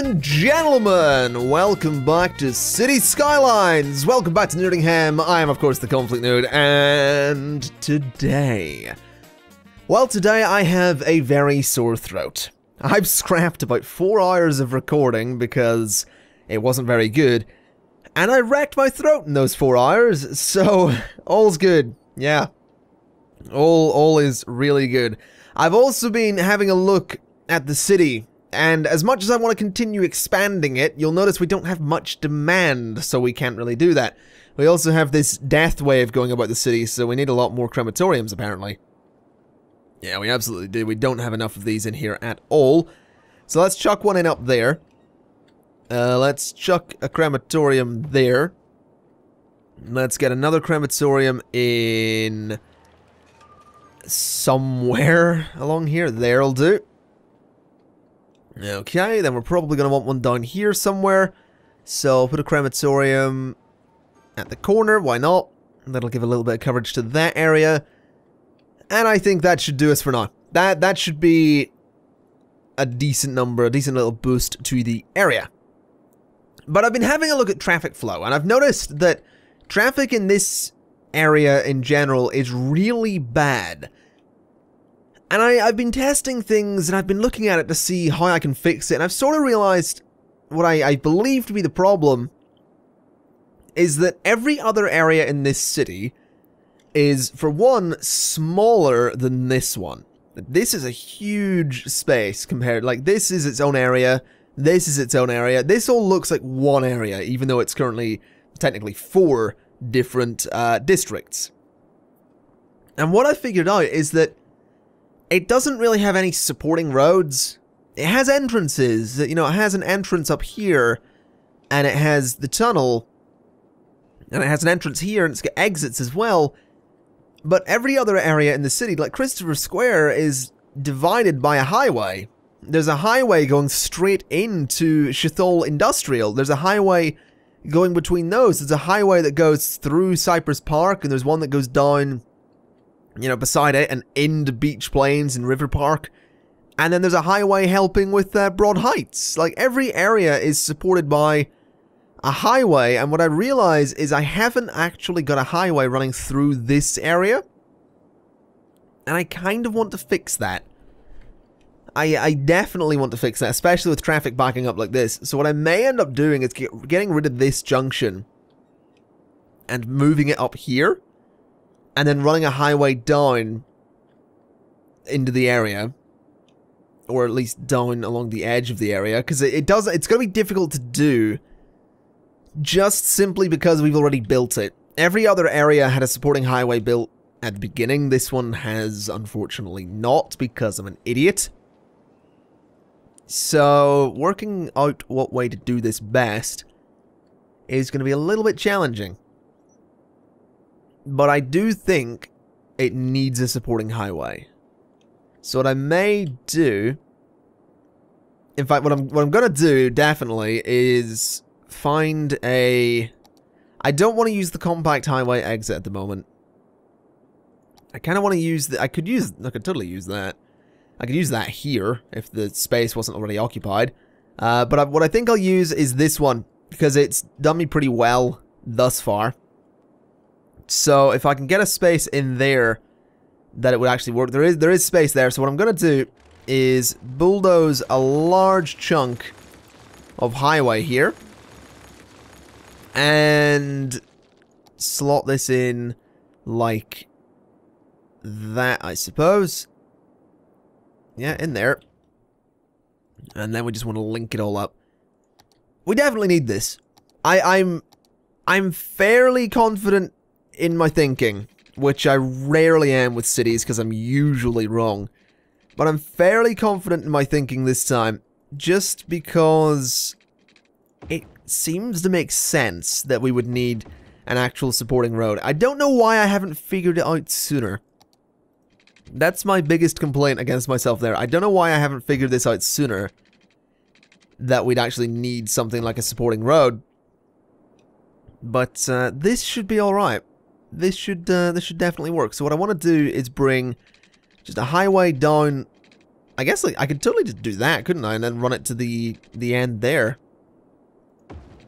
and gentlemen, welcome back to City Skylines. Welcome back to Nerdingham. I am, of course, the ConflictNerd, and today I have a very sore throat. I've scrapped about 4 hours of recording because it wasn't very good, and I wrecked my throat in those 4 hours, so all's good. Yeah, all is really good. I've also been having a look at the city. And as much as I want to continue expanding it, you'll notice we don't have much demand, so we can't really do that. We also have this death wave going about the city, so we need a lot more crematoriums, apparently. Yeah, we absolutely do. We don't have enough of these in here at all. So let's chuck one in up there. Let's chuck a crematorium there. Let's get another crematorium in somewhere along here. There'll do. Okay, then we're probably going to want one down here somewhere. So put a crematorium at the corner, why not? That'll give a little bit of coverage to that area. And I think that should do us for now. That should be a decent number, a decent little boost to the area. But I've been having a look at traffic flow, and I've noticed that traffic in this area in general is really bad. And I've been testing things, and I've been looking at it to see how I can fix it, and I've sort of realized what I believe to be the problem is that every other area in this city is, for one, smaller than this one. This is a huge space compared, like, this is its own area, this is its own area, this all looks like one area, even though it's currently, technically, 4 different districts. And what I figured out is that it doesn't really have any supporting roads. It has entrances. You know, it has an entrance up here, and it has the tunnel, and it has an entrance here, and it's got exits as well. But every other area in the city, like Christopher Square, is divided by a highway. There's a highway going straight into Shithole Industrial. There's a highway going between those. There's a highway that goes through Cypress Park, and there's one that goes down, you know, beside it and into Beach Plains and River Park. And then there's a highway helping with Broad Heights. Like, every area is supported by a highway, and what I realize is I haven't actually got a highway running through this area. And I kind of want to fix that. I definitely want to fix that, especially with traffic backing up like this. So what I may end up doing is getting rid of this junction and moving it up here, and then running a highway down into the area, or at least down along the edge of the area, because it's going to be difficult to do just simply because we've already built it. Every other area had a supporting highway built at the beginning. This one has, unfortunately, not, because I'm an idiot. So working out what way to do this best is going to be a little bit challenging. But I do think it needs a supporting highway. So what I may do, in fact, what I'm going to do, definitely, is find a... I don't want to use the compact highway exit at the moment. I kind of want to use the... I could totally use that. I could use that here, if the space wasn't already occupied. But what I think I'll use is this one, because it's done me pretty well thus far. So if I can get a space in there that it would actually work, there is space there. So what I'm going to do is bulldoze a large chunk of highway here and slot this in like that, I suppose. Yeah, in there. And then we just want to link it all up. We definitely need this. I'm fairly confident in my thinking, which I rarely am with cities because I'm usually wrong. But I'm fairly confident in my thinking this time, just because it seems to make sense that we would need an actual supporting road. I don't know why I haven't figured it out sooner. That's my biggest complaint against myself there. I don't know why I haven't figured this out sooner, that we'd actually need something like a supporting road. But this should be alright. This should definitely work. So what I want to do is bring just a highway down I guess like, I could totally just do that, couldn't I? And then run it to the end there.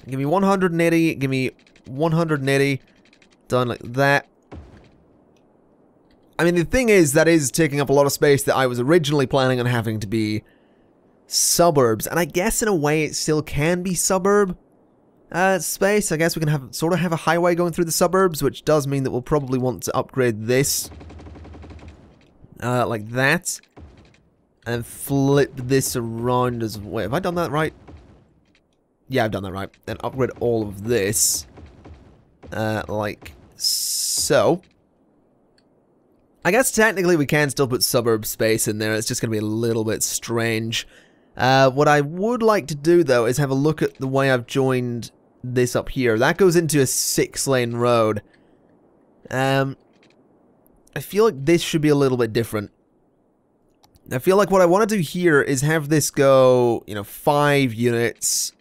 Give me 180, give me 180. Done like that. I mean, the thing is, that is taking up a lot of space that I was originally planning on having to be suburbs. And I guess in a way it still can be suburb space. I guess we can sort of have a highway going through the suburbs, which does mean that we'll probably want to upgrade this. Like that. And flip this around as well. Have I done that right? Yeah, I've done that right. And upgrade all of this. Like so. I guess technically we can still put suburb space in there. It's just going to be a little bit strange. What I would like to do, though, is have a look at the way I've joined this up here. That goes into a 6-lane road. I feel like this should be a little bit different. I feel like what I want to do here is have this go, you know, 5 units,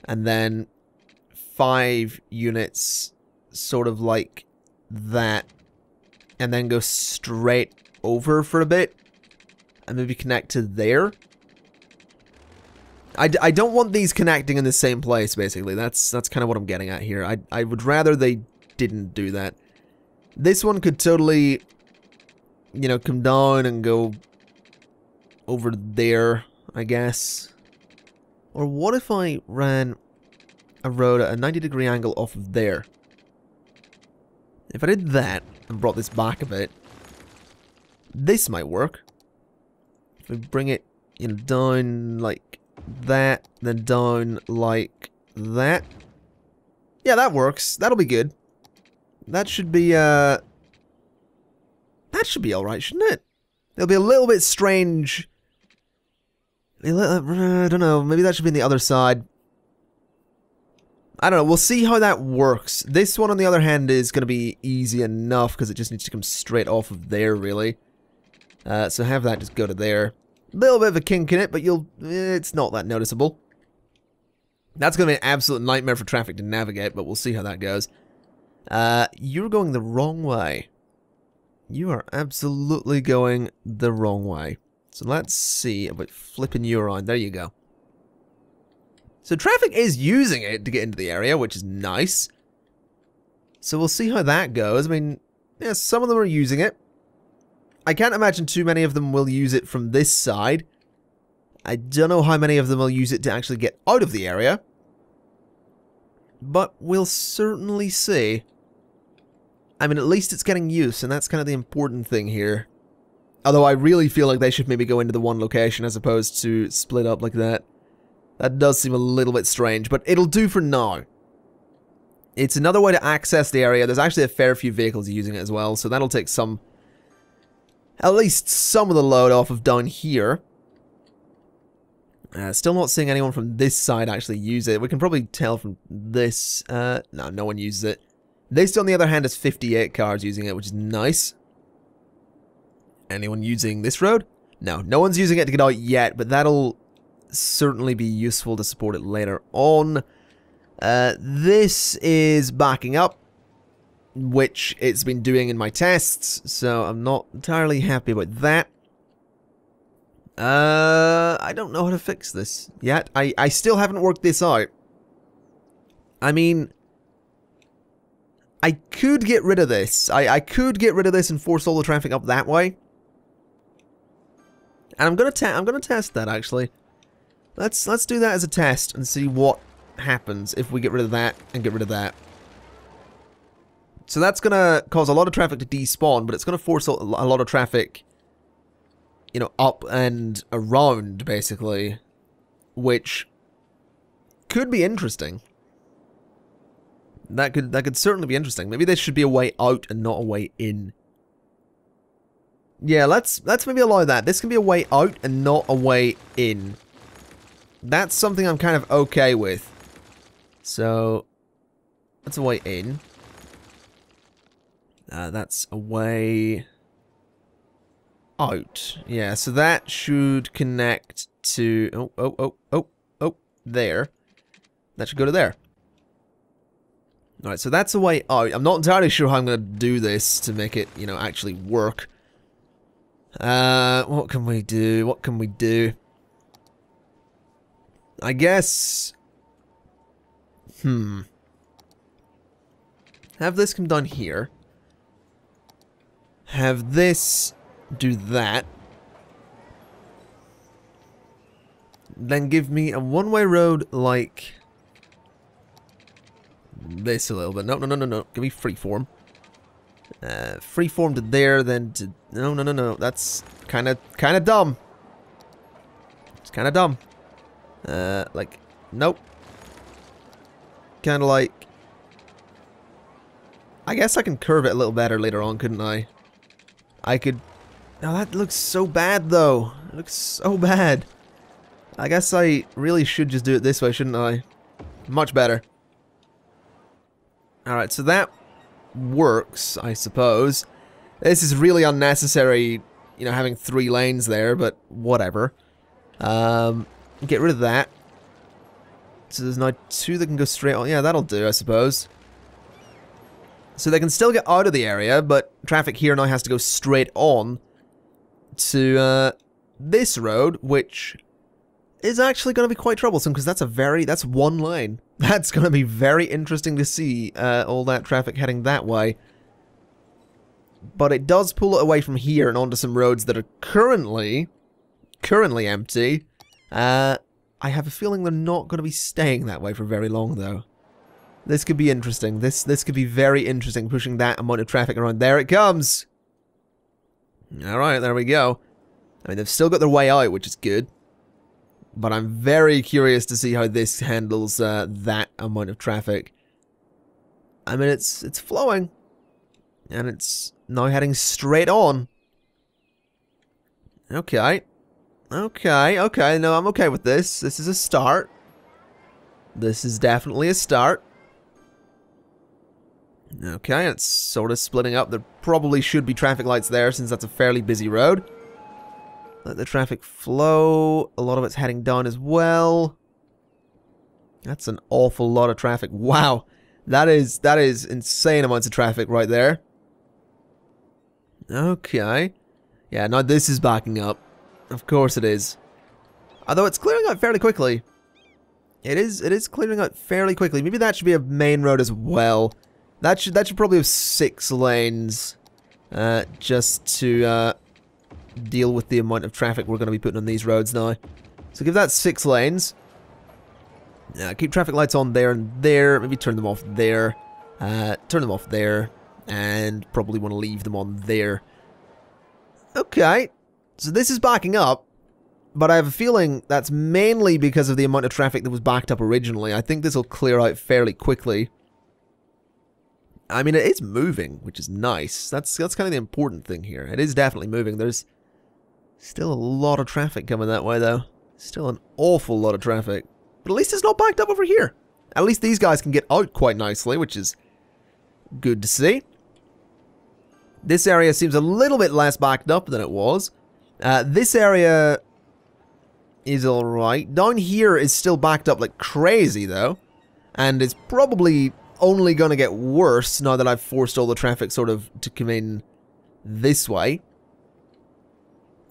and then 5 units, sort of like that, and then go straight over for a bit, and maybe connect to there. I don't want these connecting in the same place, basically. That's kind of what I'm getting at here. I would rather they didn't do that. This one could totally, you know, come down and go over there, I guess. Or what if I ran a road at a 90-degree angle off of there? If I did that and brought this back a bit, this might work. If we bring it, you know, down like that, then down like that. Yeah, that works. That'll be good. That should be alright, shouldn't it? It'll be a little bit strange. I don't know, maybe that should be on the other side. I don't know, we'll see how that works. This one, on the other hand, is going to be easy enough, because it just needs to come straight off of there, really. So have that just go to there. A little bit of a kink in it, but it's not that noticeable. That's going to be an absolute nightmare for traffic to navigate, but we'll see how that goes. You're going the wrong way. You are absolutely going the wrong way. So let's see about flipping you around. There you go. So traffic is using it to get into the area, which is nice. So we'll see how that goes. I mean, yeah, some of them are using it. I can't imagine too many of them will use it from this side. I don't know how many of them will use it to actually get out of the area. But we'll certainly see. I mean, at least it's getting use, and that's kind of the important thing here. Although I really feel like they should maybe go into the one location as opposed to split up like that. That does seem a little bit strange, but it'll do for now. It's another way to access the area. There's actually a fair few vehicles using it as well, so that'll take some... at least some of the load off of down here. Still not seeing anyone from this side actually use it. We can probably tell from this... no one uses it. This, on the other hand, has 58 cars using it, which is nice. Anyone using this road? No, no one's using it to get out yet, but that'll certainly be useful to support it later on. This is backing up, which it's been doing in my tests, so I'm not entirely happy about that. I don't know how to fix this yet. I still haven't worked this out. I mean... I could get rid of this. I could get rid of this and force all the traffic up that way. And I'm gonna test that, actually. Let's do that as a test and see what happens if we get rid of that and get rid of that. So that's gonna cause a lot of traffic to despawn, but it's gonna force a lot of traffic, you know, up and around, basically, which could be interesting. That could certainly be interesting. Maybe there should be a way out and not a way in. Yeah, let's maybe allow that. This can be a way out and not a way in. That's something I'm kind of okay with. So, that's a way in. That's a way out. Yeah, so that should connect to... Oh, there. That should go to there. Alright, so that's a way out. I'm not entirely sure how I'm going to do this to make it, you know, actually work. What can we do? What can we do? I guess... Have this come down here. Have this do that. Then give me a one-way road like... this a little bit. No, no, no, no, no. Give me freeform. Freeform to there, then to... No, no, no, no. That's kind of dumb. It's kind of dumb. Like, nope. Kind of like... I guess I can curve it a little better later on, couldn't I? I could... Oh, that looks so bad, though. It looks so bad. I guess I really should just do it this way, shouldn't I? Much better. Alright, so that works, I suppose. This is really unnecessary, you know, having 3 lanes there, but whatever. Get rid of that. So there's now 2 that can go straight on. Yeah, that'll do, I suppose. So they can still get out of the area, but traffic here now has to go straight on to this road, which is actually going to be quite troublesome because that's one lane. That's going to be very interesting to see all that traffic heading that way. But it does pull it away from here and onto some roads that are currently empty. I have a feeling they're not going to be staying that way for very long, though. This could be interesting. This could be very interesting, pushing that amount of traffic around. There it comes! Alright, there we go. I mean, they've still got their way out, which is good. But I'm very curious to see how this handles that amount of traffic. I mean, it's flowing. And it's now heading straight on. Okay. Okay, no, I'm okay with this. This is a start. This is definitely a start. Okay, it's sort of splitting up. There probably should be traffic lights there since that's a fairly busy road. Let the traffic flow. A lot of it's heading down as well. That's an awful lot of traffic. Wow. That is insane amounts of traffic right there. Okay. Yeah, now this is backing up. Of course it is. Although it's clearing out fairly quickly. It is clearing out fairly quickly. Maybe that should be a main road as well. That should probably have 6 lanes. Just to deal with the amount of traffic we're going to be putting on these roads now. So give that 6 lanes. Keep traffic lights on there and there. Maybe turn them off there. Turn them off there. And probably want to leave them on there. Okay. So this is backing up. But I have a feeling that's mainly because of the amount of traffic that was backed up originally. I think this will clear out fairly quickly. I mean, it is moving, which is nice. That's kind of the important thing here. It is definitely moving. There's still a lot of traffic coming that way, though. Still an awful lot of traffic. But at least it's not backed up over here. At least these guys can get out quite nicely, which is good to see. This area seems a little bit less backed up than it was. This area is alright. Down here is still backed up like crazy, though. And it's probably only going to get worse now that I've forced all the traffic sort of to come in this way.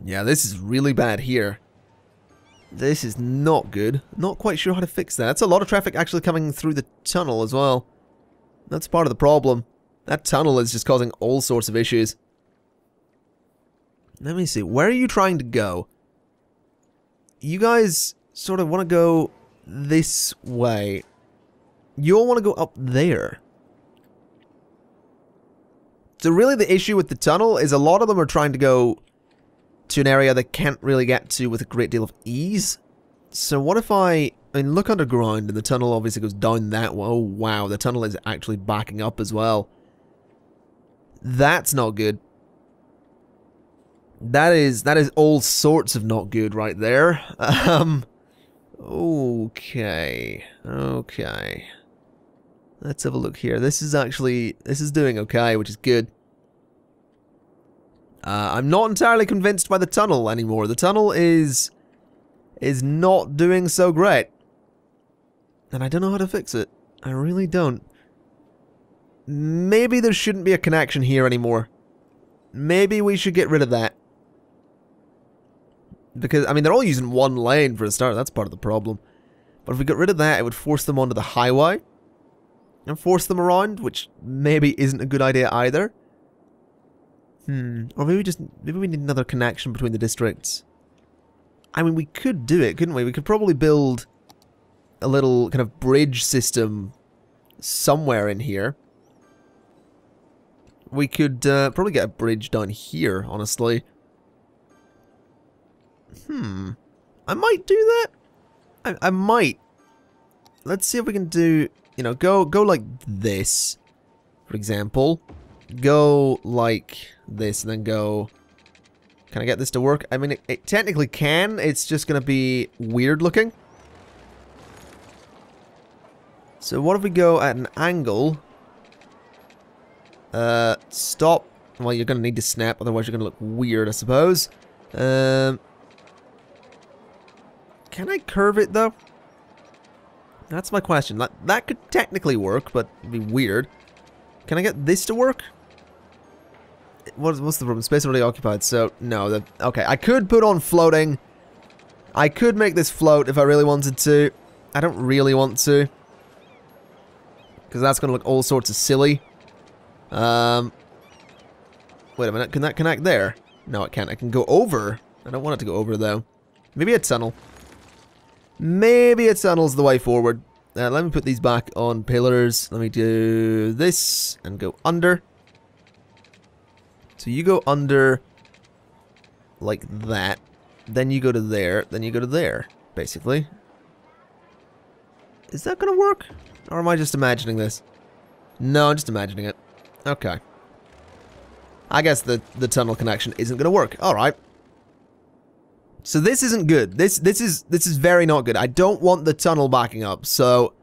Yeah, this is really bad here. This is not good. Not quite sure how to fix that. That's a lot of traffic actually coming through the tunnel as well. That's part of the problem. That tunnel is just causing all sorts of issues. Let me see. Where are you trying to go? You guys sort of want to go this way. You all want to go up there. So really the issue with the tunnel is a lot of them are trying to go to an area they can't really get to with a great deal of ease. So what if I mean, look underground and the tunnel obviously goes down that way. Oh wow, the tunnel is actually backing up as well. That's not good. That is all sorts of not good right there. Okay. Let's have a look here. This is doing okay, which is good. I'm not entirely convinced by the tunnel anymore. The tunnel is not doing so great. And I don't know how to fix it. I really don't. Maybe there shouldn't be a connection here anymore. Maybe we should get rid of that. Because, I mean, they're all using one lane for a start. That's part of the problem. But if we got rid of that, it would force them onto the highway. And force them around, which maybe isn't a good idea either. Or maybe we need another connection between the districts. I mean, we could do it, couldn't we? We could probably build a little kind of bridge system somewhere in here. We could probably get a bridge down here, honestly. I might do that. I might. Let's see if we can do, you know, go like this, for example. Go like this and then go... Can I get this to work? I mean, it technically can. It's just going to be weird looking. So what if we go at an angle? Stop. Well, you're going to need to snap, otherwise you're going to look weird, I suppose. Can I curve it, though? That's my question. That could technically work, but it'd be weird. Can I get this to work? What's the problem? Space already occupied, so no. Okay, I could put on floating. I could make this float if I really wanted to. I don't really want to, because that's going to look all sorts of silly. Wait a minute. Can that connect there? No, it can't. I can go over. I don't want it to go over, though. Maybe a tunnel. Maybe a tunnel's the way forward. Let me put these back on pillars. Let me do this and go under. So you go under like that. Then you go to there. Then you go to there, basically. Is that going to work? Or am I just imagining this? No, I'm just imagining it. Okay. I guess the tunnel connection isn't going to work. Alright. So this isn't good. This is very not good. I don't want the tunnel backing up, so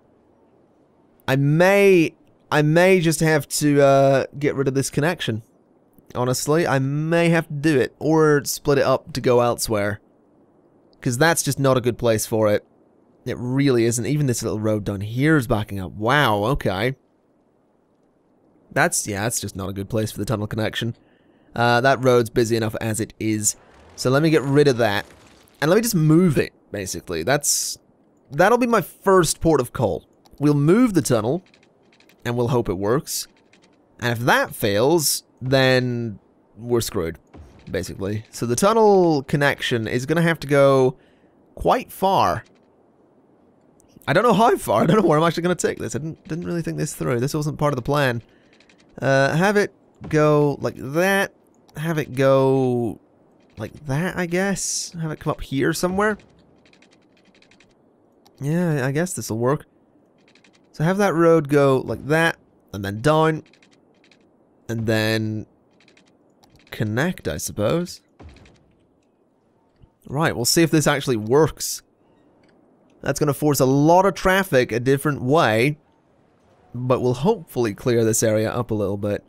I may just have to get rid of this connection. Honestly, I may have to do it, or split it up to go elsewhere, because that's just not a good place for it. It really isn't. Even this little road down here is backing up. Wow, okay. That's just not a good place for the tunnel connection. That road's busy enough as it is. So let me get rid of that. And let me just move it, basically. That'll be my first port of call. We'll move the tunnel, and we'll hope it works. And if that fails, then we're screwed, basically. So the tunnel connection is going to have to go quite far. I don't know how far. I don't know where I'm actually going to take this. I didn't really think this through. This wasn't part of the plan. Have it go like that. Have it go like that, I guess. Have it come up here somewhere. Yeah, I guess this will work. So have that road go like that, and then down, and then connect, I suppose. Right, we'll see if this actually works. That's going to force a lot of traffic a different way, but will hopefully clear this area up a little bit.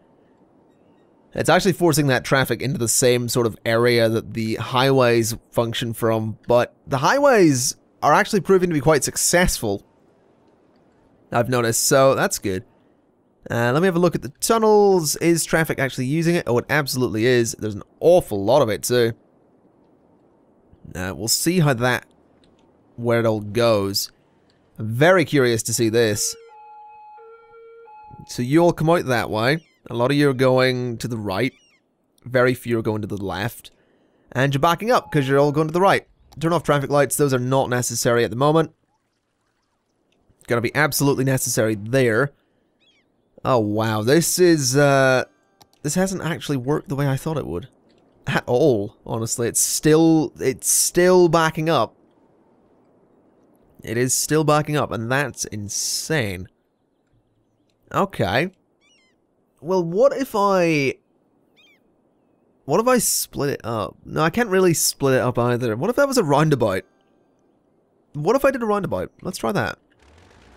It's actually forcing that traffic into the same sort of area that the highways function from, but the highways are actually proving to be quite successful, I've noticed, so that's good. Let me have a look at the tunnels. Is traffic actually using it? Oh, it absolutely is. There's an awful lot of it, too. We'll see where it all goes. I'm very curious to see this. So you all come out that way. A lot of you are going to the right. Very few are going to the left. And you're backing up because you're all going to the right. Turn off traffic lights. Those are not necessary at the moment. Gonna be absolutely necessary there. Oh wow, this hasn't actually worked the way I thought it would. At all, honestly. It's still backing up. It is still backing up, and that's insane. Okay. Well, what if I split it up? No, I can't really split it up either. What if that was a roundabout? What if I did a roundabout? Let's try that.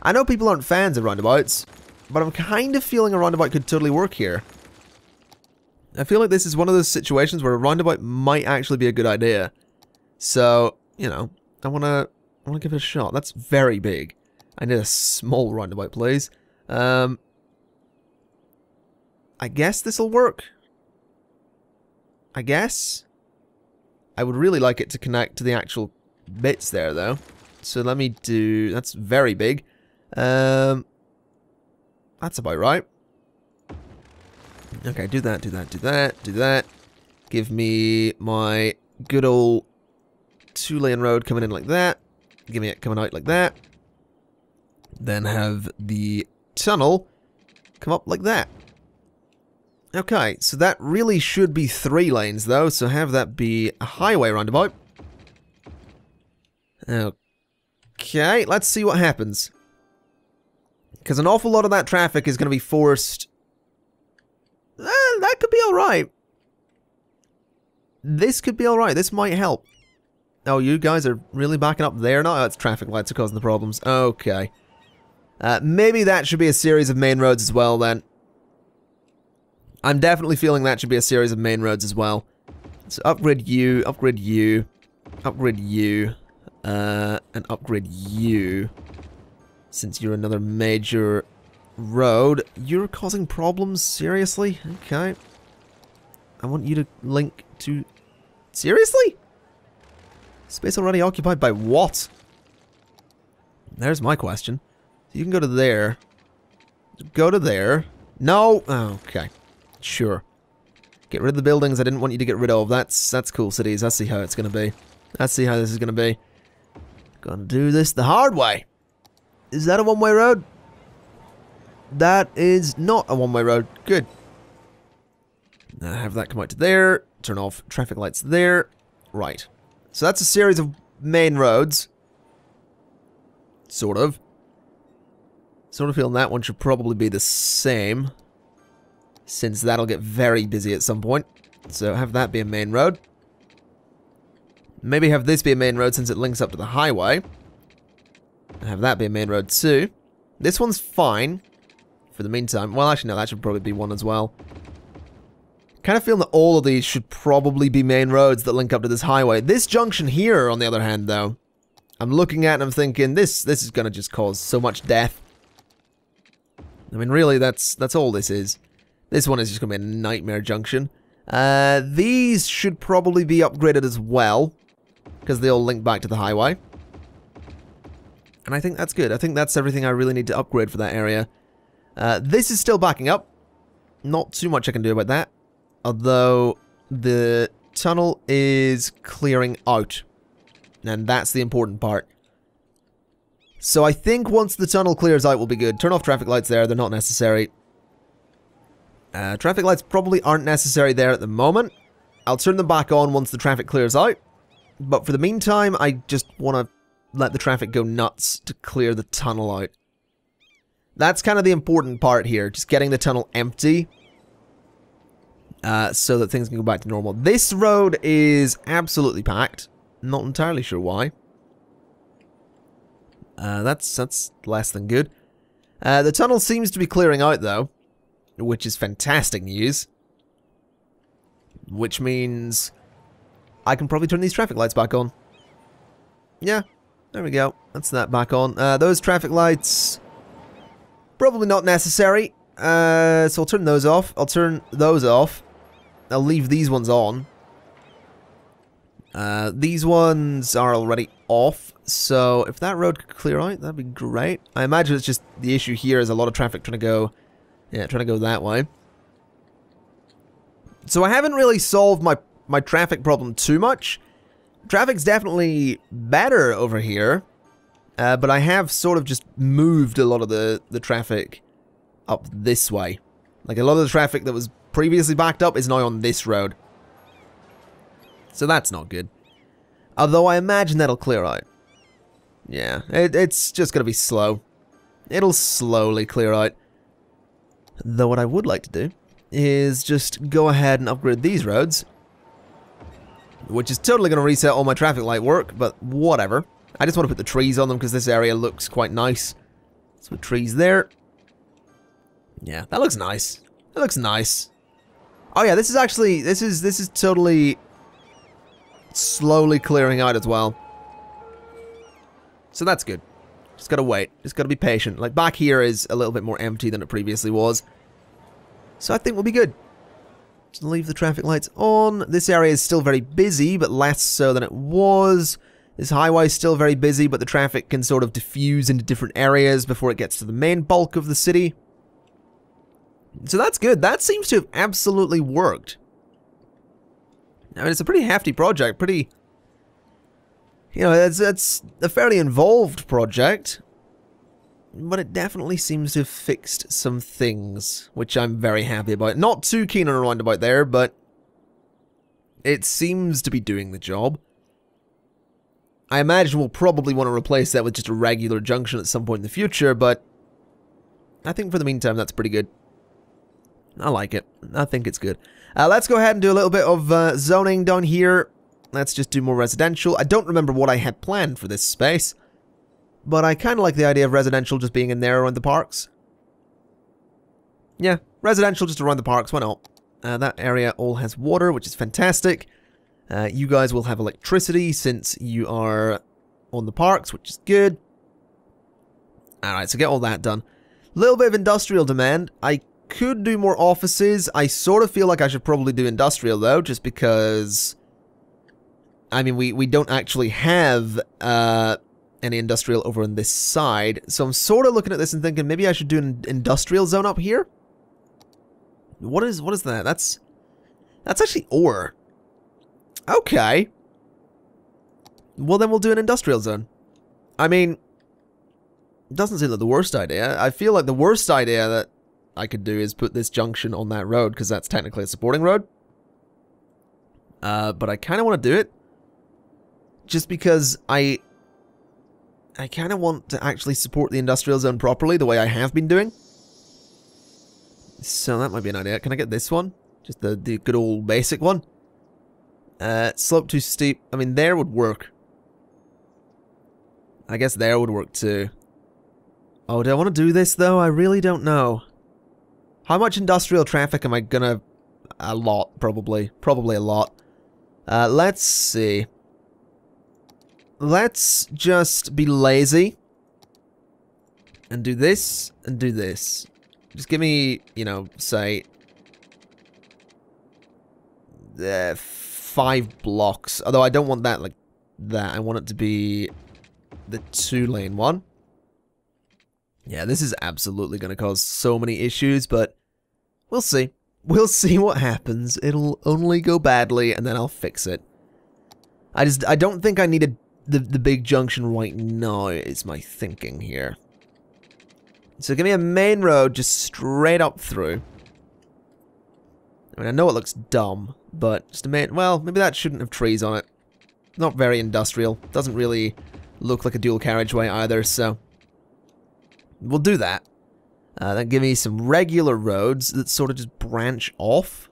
I know people aren't fans of roundabouts, but I'm kind of feeling a roundabout could totally work here. I feel like this is one of those situations where a roundabout might actually be a good idea. So, you know, I wanna give it a shot. That's very big. I need a small roundabout, please. I guess this'll work. I guess. I would really like it to connect to the actual bits there, though. So let me do... That's very big. That's about right. Okay, do that, do that, do that, do that. Give me my good old 2-lane road coming in like that. Give me it coming out like that. Then have the tunnel come up like that. Okay, so that really should be 3 lanes though, so have that be a highway roundabout. Okay, let's see what happens. Because an awful lot of that traffic is going to be forced... that could be alright. This could be alright, this might help. Oh, you guys are really backing up there now? Oh, it's traffic lights are causing the problems. Okay. Maybe that should be a series of main roads as well, then. I'm definitely feeling that should be a series of main roads as well. So upgrade you, upgrade you, upgrade you, and upgrade you. Since you're another major road. You're causing problems? Seriously? Okay. I want you to link to... Seriously? Space already occupied by what? There's my question. So you can go to there. Go to there. No! Oh, okay. Sure. Get rid of the buildings I didn't want you to get rid of. That's cool, cities. Let's see how it's gonna be. Let's see how this is gonna be. Gonna do this the hard way. Is that a one-way road? That is not a one-way road. Good. Have that come out to there. Turn off traffic lights there. Right. So that's a series of main roads. Sort of. Sort of feeling that one should probably be the same. Since that'll get very busy at some point. So have that be a main road. Maybe have this be a main road since it links up to the highway. And have that be a main road too. This one's fine. For the meantime. Well, actually, no, that should probably be one as well. Kind of feeling that all of these should probably be main roads that link up to this highway. This junction here, on the other hand, though, I'm looking at and I'm thinking, this is going to just cause so much death. I mean, really, that's all this is. This one is just going to be a nightmare junction. These should probably be upgraded as well, because they all link back to the highway. And I think that's good. I think that's everything I really need to upgrade for that area. This is still backing up. Not too much I can do about that. Although, the tunnel is clearing out. And that's the important part. So I think once the tunnel clears out, we'll be good. Turn off traffic lights there. They're not necessary. Traffic lights probably aren't necessary there at the moment. I'll turn them back on once the traffic clears out. But for the meantime, I just want to let the traffic go nuts to clear the tunnel out. That's kind of the important part here. Just getting the tunnel empty. So that things can go back to normal. This road is absolutely packed. Not entirely sure why. That's less than good. The tunnel seems to be clearing out though. Which is fantastic news. Which means I can probably turn these traffic lights back on. Yeah, there we go. That's that back on. Those traffic lights, probably not necessary. So I'll turn those off. I'll turn those off. I'll leave these ones on. These ones are already off. So if that road could clear out, that'd be great. I imagine it's just the issue here is a lot of traffic trying to go... Yeah, trying to go that way. So I haven't really solved my traffic problem too much. Traffic's definitely better over here. But I have sort of just moved a lot of the traffic up this way. Like a lot of the traffic that was previously backed up is now on this road. So that's not good. Although I imagine that'll clear out. Yeah, it's just going to be slow. It'll slowly clear out. Though what I would like to do is just go ahead and upgrade these roads. Which is totally going to reset all my traffic light work, but whatever. I just want to put the trees on them because this area looks quite nice. Let's put trees there. Yeah, that looks nice. That looks nice. Oh yeah, this is actually, this is totally slowly clearing out as well. So that's good. Just gotta wait. Just gotta be patient. Like, back here is a little bit more empty than it previously was. So I think we'll be good. Just leave the traffic lights on. This area is still very busy, but less so than it was. This highway is still very busy, but the traffic can sort of diffuse into different areas before it gets to the main bulk of the city. So that's good. That seems to have absolutely worked. I mean, it's a pretty hefty project, pretty... You know, it's a fairly involved project, but it definitely seems to have fixed some things, which I'm very happy about. Not too keen on a roundabout there, but it seems to be doing the job. I imagine we'll probably want to replace that with just a regular junction at some point in the future, but I think for the meantime that's pretty good. I like it. I think it's good. Let's go ahead and do a little bit of zoning down here. Let's just do more residential. I don't remember what I had planned for this space, but I kind of like the idea of residential just being in there around the parks. Yeah, residential just around the parks, why not? That area all has water, which is fantastic. You guys will have electricity since you are on the parks, which is good. Alright, so get all that done. A little bit of industrial demand. I could do more offices. I sort of feel like I should probably do industrial, though, just because... I mean, we don't actually have any industrial over on this side, so I'm sort of looking at this and thinking maybe I should do an industrial zone up here. What is that? That's actually ore. Okay. Well, then we'll do an industrial zone. I mean, it doesn't seem like the worst idea. I feel like the worst idea that I could do is put this junction on that road, because that's technically a supporting road. But I kind of want to do it. Just because I kind of want to actually support the industrial zone properly, the way I have been doing. So that might be an idea. Can I get this one? Just the good old basic one. Slope too steep. I mean, there would work. I guess there would work too. Oh, do I want to do this though? I really don't know. How much industrial traffic am I gonna... A lot, probably. Probably a lot. Let's see. Let's just be lazy. And do this, and do this. Just give me, you know, say... 5 blocks. Although I don't want that like that. I want it to be the 2-lane one. Yeah, this is absolutely going to cause so many issues, but we'll see. We'll see what happens. It'll only go badly, and then I'll fix it. I don't think I needed the big junction right now, is my thinking here. So give me a main road just straight up through. I mean, I know it looks dumb, but just a main... Well, maybe that shouldn't have trees on it. Not very industrial. Doesn't really look like a dual carriageway either, so... We'll do that. Then give me some regular roads that sort of just branch off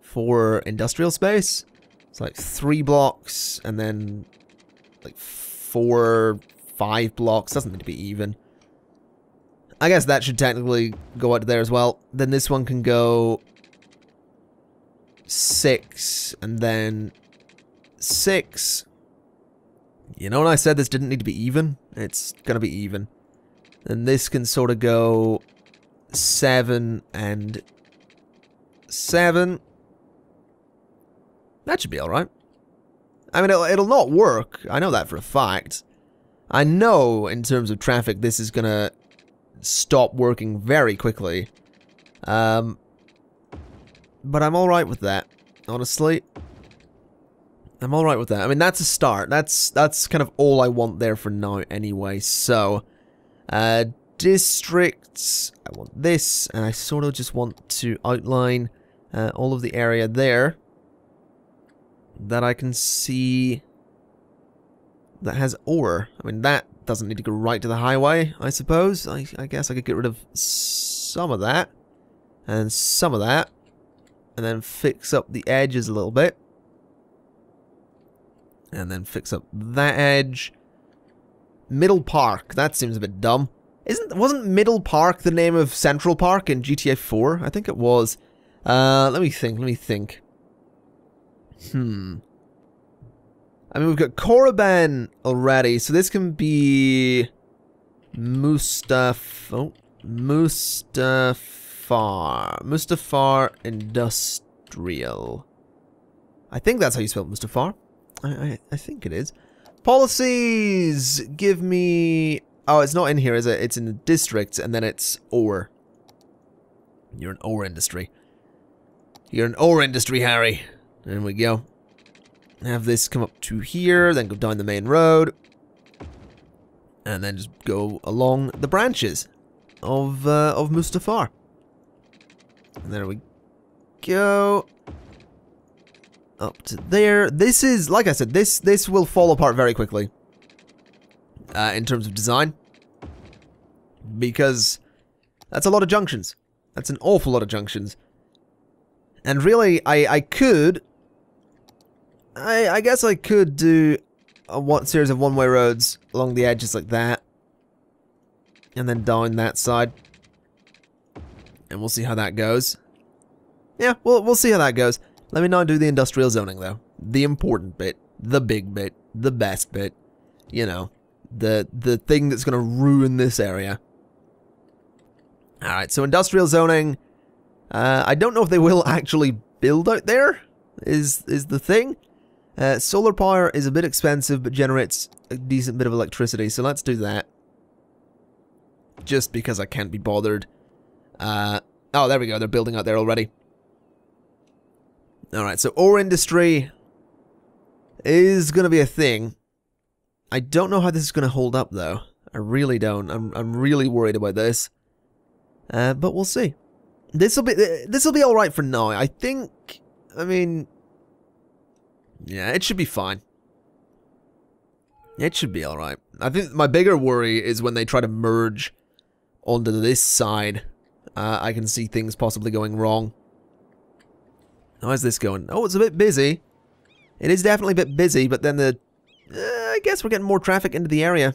for industrial space. It's like 3 blocks, and then like 4, 5 blocks. Doesn't need to be even. I guess that should technically go out there as well. Then this one can go 6, and then 6. You know when I said this didn't need to be even? It's gonna be even. Then this can sort of go 7 and 7. That should be alright. I mean, it'll not work. I know that for a fact. I know, in terms of traffic, this is gonna stop working very quickly. But I'm alright with that, honestly. I'm alright with that. I mean, that's a start. That's kind of all I want there for now anyway, so... districts, I want this, and I sort of just want to outline all of the area there that I can see that has ore. I mean, that doesn't need to go right to the highway, I suppose. I guess I could get rid of some of that, and some of that, and then fix up the edges a little bit. And then fix up that edge. Middle Park, that seems a bit dumb. Wasn't Middle Park the name of Central Park in GTA 4? I think it was. Let me think. I mean, we've got Korriban already, so this can be... Mustafar Industrial. industrial. I think that's how you spell Mustafar. I think it is. Policies! Give me... Oh, it's not in here, is it? It's in the district, and then it's ore. You're an ore industry. You're an ore industry, Harry. There we go. Have this come up to here, then go down the main road. And then just go along the branches of Mustafar. And there we go. Up to there. This is, like I said, this will fall apart very quickly. In terms of design. Because that's a lot of junctions. That's an awful lot of junctions. And really, I could... I guess I could do a series of one-way roads along the edges like that. And then down that side. And we'll see how that goes. Yeah, we'll see how that goes. Let me now do the industrial zoning, though. The important bit. The big bit. The best bit. You know. The thing that's going to ruin this area. Alright, so industrial zoning. I don't know if they will actually build out there. Is the thing. Solar power is a bit expensive, but generates a decent bit of electricity. So let's do that. Just because I can't be bothered. Oh, there we go. They're building out there already. Alright, so ore industry is going to be a thing. I don't know how this is going to hold up, though. I really don't. I'm really worried about this. But we'll see. This'll be all right for now. I think. I mean, yeah, it should be fine. It should be all right. I think my bigger worry is when they try to merge onto this side. I can see things possibly going wrong. How's this going? Oh, it's a bit busy. It is definitely a bit busy, but then the... I guess we're getting more traffic into the area.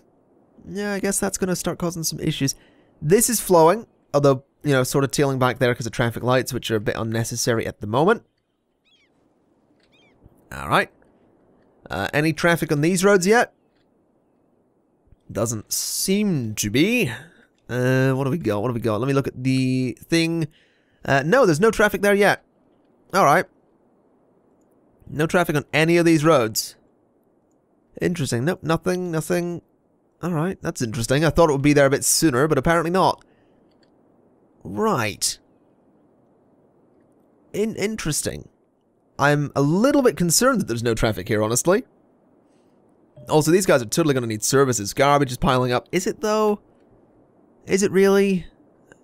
Yeah, I guess that's going to start causing some issues. This is flowing, although, you know, sort of tailing back there because of traffic lights, which are a bit unnecessary at the moment. Alright. Any traffic on these roads yet? Doesn't seem to be. What do we got? What do we got? Let me look at the thing. No, there's no traffic there yet. Alright. No traffic on any of these roads. Interesting. Nope, nothing. Alright, that's interesting. I thought it would be there a bit sooner, but apparently not. Right. Interesting. I'm a little bit concerned that there's no traffic here, honestly. Also, these guys are totally going to need services. Garbage is piling up. Is it, though? Is it really?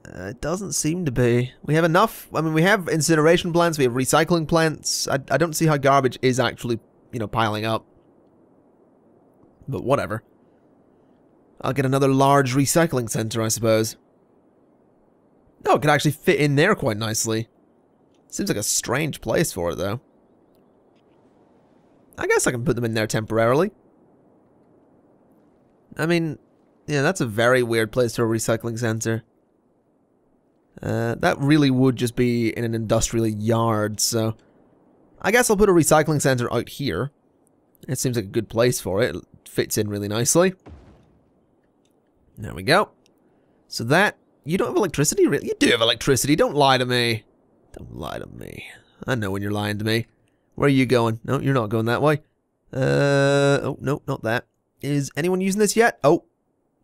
It doesn't seem to be. We have enough. I mean, we have incineration plants. We have recycling plants. I don't see how garbage is actually, you know, piling up. But whatever. I'll get another large recycling center, I suppose. Oh, it could actually fit in there quite nicely. Seems like a strange place for it, though. I guess I can put them in there temporarily. I mean, yeah, that's a very weird place for a recycling center. That really would just be in an industrial yard, so... I guess I'll put a recycling center out here. It seems like a good place for it. It fits in really nicely. There we go. So that... You don't have electricity? Really? You do have electricity. Don't lie to me. Don't lie to me. I know when you're lying to me. Where are you going? No, you're not going that way. Oh, no, not that. Is anyone using this yet? Oh.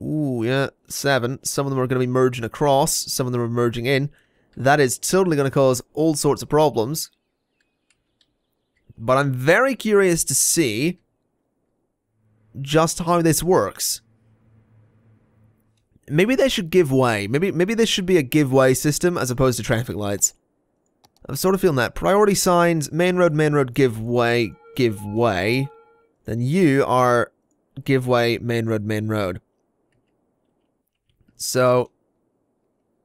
Ooh, yeah, 7. Some of them are going to be merging across. Some of them are merging in. That is totally going to cause all sorts of problems. But I'm very curious to see just how this works. Maybe they should give way. Maybe this should be a give-way system as opposed to traffic lights. I'm sort of feeling that. Priority signs, main road, give way. Then you are give way, main road. So,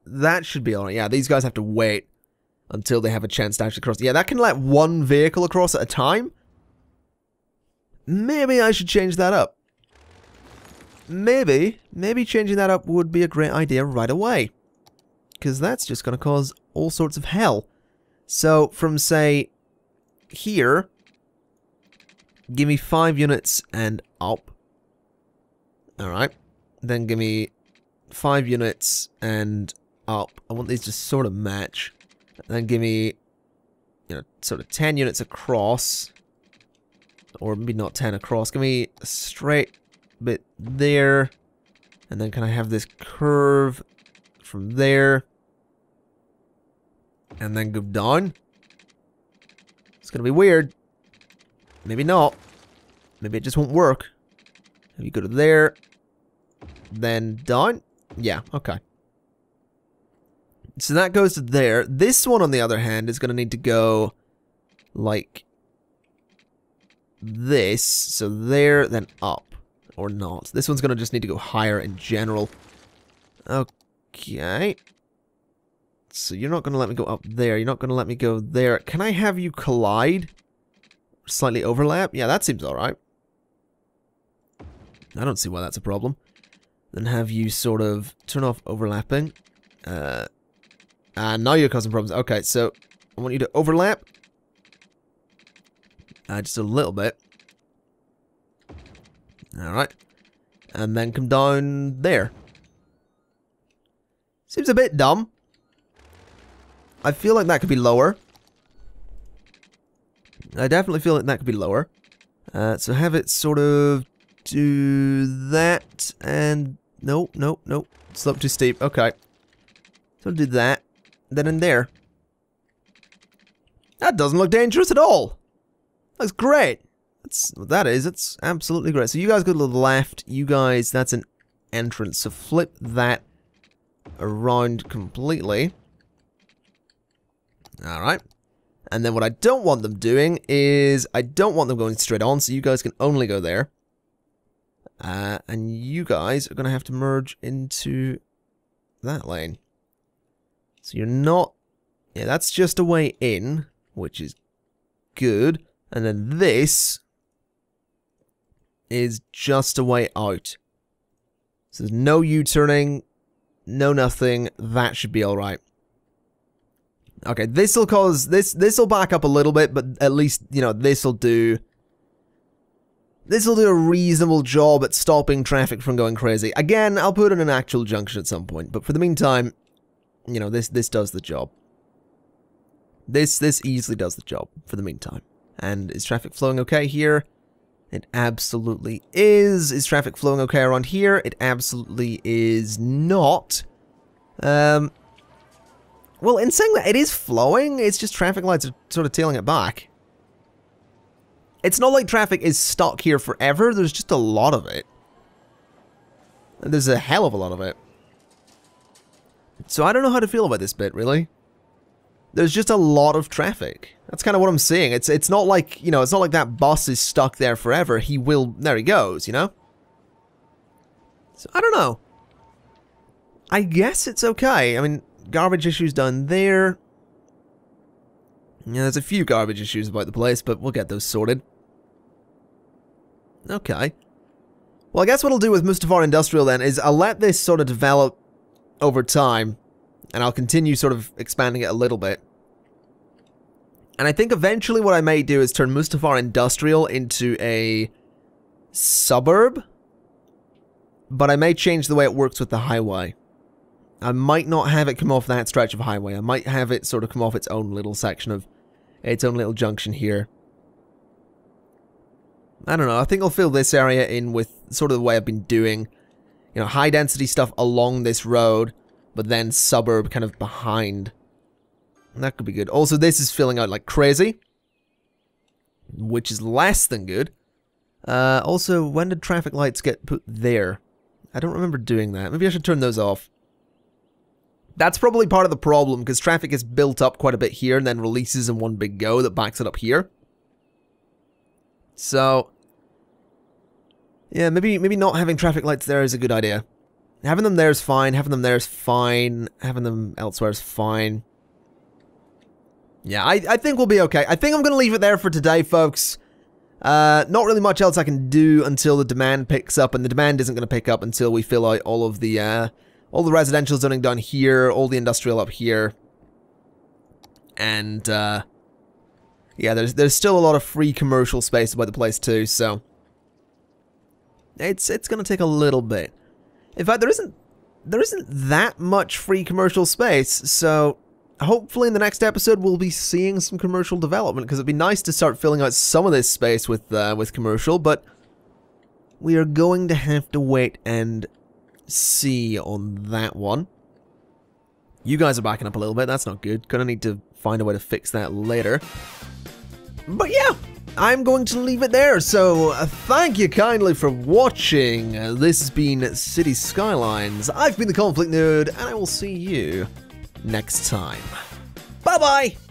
that should be alright. Yeah, these guys have to wait until they have a chance to actually cross. Yeah, that can let one vehicle across at a time. Maybe I should change that up. Maybe changing that up would be a great idea right away. Because that's just going to cause all sorts of hell. So, from, say, here, give me 5 units and up. Alright. Then give me 5 units and up. I want these to sort of match. Then give me you know, sort of 10 units across. Or maybe not 10 across. Give me a straight bit there. And then can I have this curve from there? And then go down? It's gonna be weird. Maybe not. Maybe it just won't work. If you go to there, then down? Yeah, okay. So that goes to there. This one, on the other hand, is gonna need to go like this. So there, then up. Or not. This one's gonna just need to go higher in general. Okay. So you're not gonna let me go up there. You're not gonna let me go there. Can I have you collide? Slightly overlap? Yeah, that seems alright. I don't see why that's a problem. Then have you sort of turn off overlapping. And now you're causing problems. Okay, so I want you to overlap. Just a little bit. Alright. And then come down there. Seems a bit dumb. I feel like that could be lower. I definitely feel like that could be lower. So have it sort of do that and... Nope, nope, nope. Slope too steep. Okay. So do that. Then in there. That doesn't look dangerous at all. Looks great. That's what that is. It's absolutely great. So you guys go to the left. You guys, that's an entrance. So flip that around completely. Alright. And then what I don't want them doing is I don't want them going straight on, so you guys can only go there. And you guys are going to have to merge into that lane. So you're not... Yeah, that's just a way in, which is good. And then this is just a way out. So there's no U-turning, no nothing. That should be alright. Okay, this'll cause... This'll back up a little bit, but at least, you know, this'll do a reasonable job at stopping traffic from going crazy. Again, I'll put in an actual junction at some point, but for the meantime, you know, this does the job. This easily does the job for the meantime. And is traffic flowing okay here? It absolutely is. Is traffic flowing okay around here? It absolutely is not. Well, in saying that, it is flowing, it's just traffic lights are sort of tailing it back. It's not like traffic is stuck here forever, there's just a lot of it. There's a hell of a lot of it. So I don't know how to feel about this bit, really. There's just a lot of traffic. That's kind of what I'm seeing. It's not like, you know, it's not like that bus is stuck there forever. There he goes, you know? So I don't know. I guess it's okay. I mean, garbage issues down there. Yeah, there's a few garbage issues about the place, but we'll get those sorted. Okay. Well, I guess what I'll do with Mustafar Industrial then is I'll let this sort of develop over time, and I'll continue sort of expanding it a little bit. And I think eventually what I may do is turn Mustafar Industrial into a suburb, but I may change the way it works with the highway. I might not have it come off that stretch of highway. I might have it sort of come off its own little section of... its own little junction here. I don't know. I think I'll fill this area in with sort of the way I've been doing. You know, high density stuff along this road, but then suburb kind of behind. That could be good. Also, this is filling out like crazy, which is less than good. Also, when did traffic lights get put there? I don't remember doing that. Maybe I should turn those off. That's probably part of the problem, because traffic is built up quite a bit here and then releases in one big go that backs it up here. So, yeah, maybe not having traffic lights there is a good idea. Having them there is fine, having them there is fine, having them elsewhere is fine. Yeah, I think we'll be okay. I think I'm going to leave it there for today, folks. Not really much else I can do until the demand picks up, and the demand isn't going to pick up until we fill out all of the residential zoning down here, all the industrial up here. And, yeah, there's still a lot of free commercial space about the place too, so... It's gonna take a little bit. In fact, there isn't that much free commercial space, so... hopefully in the next episode we'll be seeing some commercial development, because it'd be nice to start filling out some of this space with commercial, but we are going to have to wait and see on that one. You guys are backing up a little bit, that's not good. Gonna need to find a way to fix that later. But yeah, I'm going to leave it there, so thank you kindly for watching. This has been City Skylines. I've been the ConflictNerd, and I will see you next time. Bye-bye!